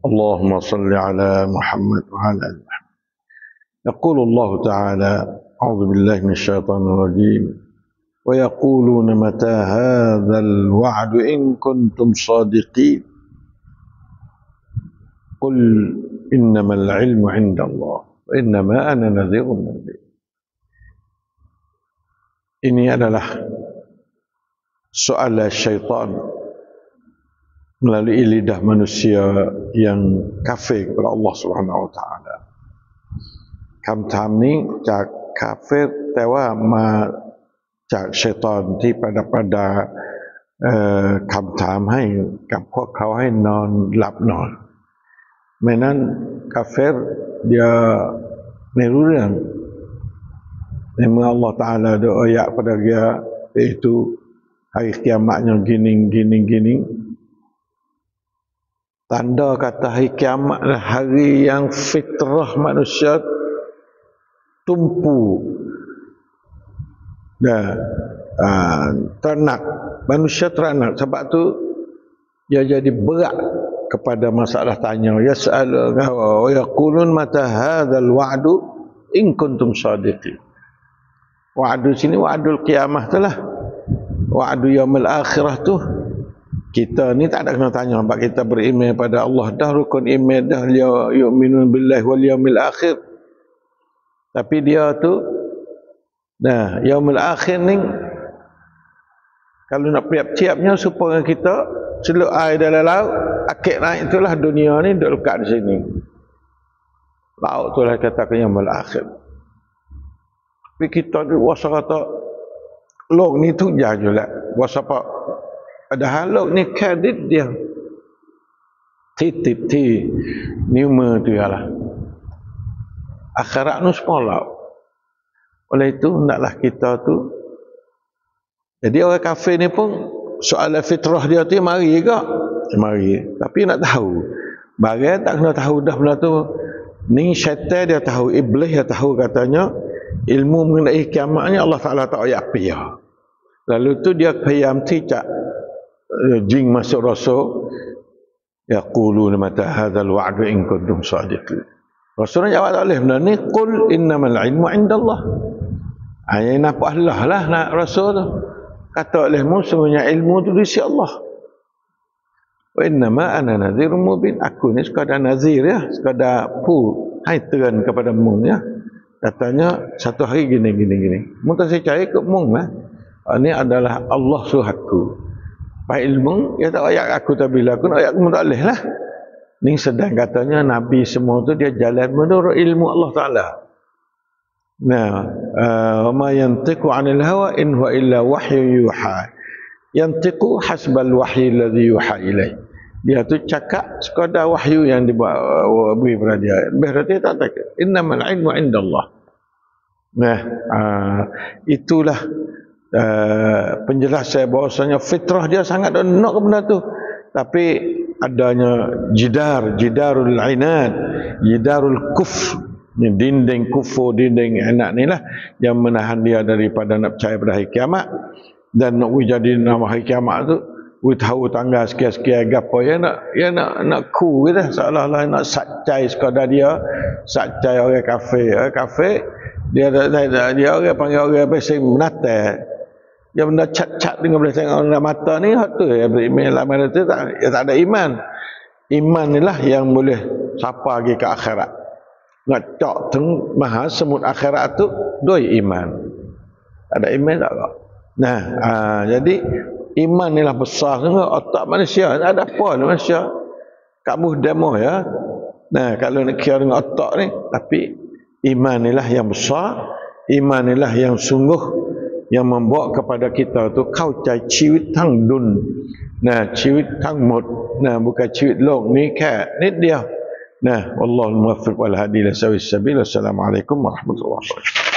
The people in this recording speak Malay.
اللهم صل على محمد وعلى آل محمد. يقول الله تعالى: أعوذ بالله من الشيطان الرجيم: ويقولون متى هذا الوعد إن كنتم صادقين قل إنما العلم عند الله وإنما أنا نذير مبين. Ini adalah soalan syaitan melalui lidah manusia yang kafir kepada Allah Subhanahu Wa Taala. คำถามนี้จากคาเฟรแต่ว่ามาจากชัยฏอนที่ประดาคำถามให้กับพวกเขาให้นอนหลับนอนไม่นั้นกาเฟรdiaไม่รู้เรื่องในเมื่อ Allah Ta'ala ada ayat pada dia iaitu hari kiamatnya gini tanda kata hari kiamat adalah hari yang fitrah manusia tumpu dan teranak, manusia teranak. Sebab tu dia jadi berat kepada masalah tanya. Yas'aluna wa yaqulun mata hadzal wa'du in kuntum shadiqin. Wa'du sini wa'dul qiyamah tu lah. Wa'du yaumil akhirah tu kita ni tak ada kena tanya sebab kita beriman pada Allah dah, rukun iman dah, yu'minun billahi wal yaumil akhir. Tapi dia tu yaumil akhir ni kalau nak siap-siapnya supaya kita celuk air dalam laut, akik naik itulah dunia ni duduk lekat di sini. Laut tu lah katakan yaumil akhir. Tapi kita tu wasa kata log ni tu jajulah. Wasa apa? Padahal log ni kredit dia. Titip number tu ialah akhirat nu semua. Oleh itu hendaklah kita tu, jadi orang kafir ni pun soalan fitrah dia tu mari juga, mari, tapi nak tahu barang tak kena tahu dah benda tu. Ni syaitan dia tahu, iblis dia tahu, katanya ilmu mengenai kiamat ni Allah Ta'ala tak ayat pia. Lalu tu dia payam cicak jin masuk rasul, yaquluna mata hadzal wa'du in kuntum shadiqin. Rasulullah jawab tak boleh benda ni, qul innamal ilmu indallah. Yang nampak Allah lah nak rasul tu. Kata olehmu semuanya ilmu tu di sisi Allah. Wa innama ana nadhirun mubin. Aku ni sekadar nazir ya, sekadar hai teran kepada mu ya. Katanya satu hari gini. Mu tak saya cari ke mu lah. Ini adalah Allah suruh aku. Baik ilmu, ya tak ayat aku tak bila aku nak ayat aku tak boleh lah. Ni sedang katanya Nabi semua tu dia jalan menurut ilmu Allah Ta'ala. Nah, ma yantiqu 'anil hawa in huwa illa wahyu yuha. Yantiqu hasbal wahyi alladhi yuha ilaih. Dia tu cakap sekadar wahyu yang diberi pada dia. Berarti tak tak. Innamal ilmu indallah. Nah, itulah penjelasan bahawasanya fitrah dia sangat nak ke benda tu. Tapi adanya jidarul inad, jidarul kufr, dinding kufur, dinding inad ni lah yang menahan dia daripada nak percaya pada hari kiamat. Dan nak jadi nama hari kiamat tu tahu tanggal sekian-sekian gapo ya nak ku kita seolah-olah nak sakcai sekadar dia, sakcai orang kafir dia orang panggil orang biasa menatai. Dia benda cat-cat dengan boleh tengok dalam mata ni, hak tu ya beriman lah, mana tu tak ada iman. Iman inilah yang boleh sapa pergi ke akhirat. Nak cak teng maha semut akhirat tu doi iman. Ada iman tak kau? Nah, jadi iman inilah besar sangat otak manusia. Tak ada apa manusia. Kamu demo ya. Nah, kalau nak kira dengan otak ni, tapi iman inilah yang besar, iman inilah yang sungguh yang membawa kepada kita tu kau cai ชีวิต ทั้ง ดุน nah ชีวิต ทั้ง หมด nah bukan ชีวิต โลก นี้ แค่ นิด เดียว nah wallahu muwaffiq wal hadi ila sawis sabil. Assalamualaikum warahmatullahi wabarakatuh.